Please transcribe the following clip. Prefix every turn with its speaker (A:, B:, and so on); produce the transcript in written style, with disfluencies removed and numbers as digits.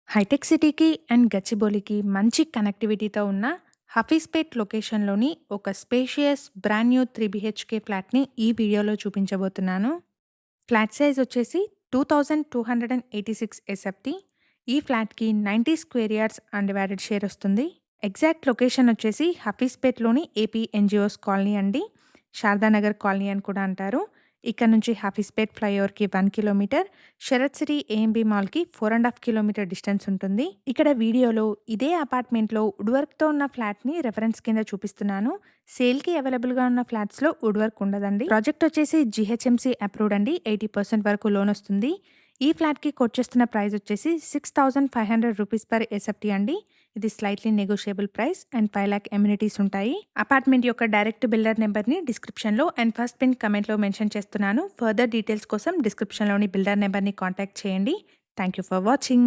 A: Hitech సిటీకి and గచ్చిబౌలికి మంచి కనెక్టివిటీతో ఉన్న హఫీజ్పేట్ లొకేషన్‌లోని ఒక స్పేషియస్ బ్రాండ్ న్యూ 3 బీహెచ్‌కే ఫ్లాట్‌ని ఈ వీడియోలో చూపించబోతున్నాను. ఫ్లాట్ సైజ్ వచ్చేసి 2286 ఎస్ఎఫ్‌టి. ఈ ఫ్లాట్‌కి 90 స్క్వేర్ యార్డ్స్ అన్‌డివైడెడ్ షేర్ వస్తుంది. ఎగ్జాక్ట్ లొకేషన్ వచ్చేసి హఫీజ్పేట్‌లోని ఏపీ ఎన్‌జీఓస్ కాలనీ అండి. శారదానగర్ కాలనీ అని కూడా అంటారు. ఇక్కడ నుంచి హఫీజ్పేట్ ఫ్లైఓవర్‌కి 1 కిలోమీటర్, శరత్ సిటీ ఏఎంబీ మాల్‌కి 4½ కిలోమీటర్ డిస్టెన్స్ ఉంటుంది. ఇక్కడ వీడియోలో ఇదే అపార్ట్మెంట్‌లో వుడ్ వర్క్‌తో ఉన్న ఫ్లాట్‌ని రెఫరెన్స్ కింద చూపిస్తున్నాను. సేల్‌కి అవైలబుల్‌గా ఉన్న ఫ్లాట్స్‌లో వుడ్ వర్క్ ఉండదండి. ప్రాజెక్ట్ వచ్చేసి జీహెచ్ఎంసీ అప్రూవ్డ్ అండి. 80% వరకు లోన్ వస్తుంది. ఈ ఫ్లాట్‌కి కోట్ చేస్తున్న ప్రైస్ వచ్చేసి 6,500 రూపీస్ పర్ ఎస్ఎఫ్టీ అండి. ఇది slightly negotiable price and 5 lakh amenities ఉంటాయి. అపార్ట్మెంట్ యొక్క డైరెక్ట్ బిల్డర్ నెంబర్‌ని డిస్క్రిప్షన్‌లో అండ్ ఫస్ట్ పిన్ కమెంట్‌లో మెన్షన్ చేస్తున్నాను. ఫర్దర్ డీటెయిల్స్ కోసం డిస్క్రిప్షన్‌లోని బిల్డర్ నెంబర్‌ని కాంటాక్ట్ చేయండి. Thank you for watching.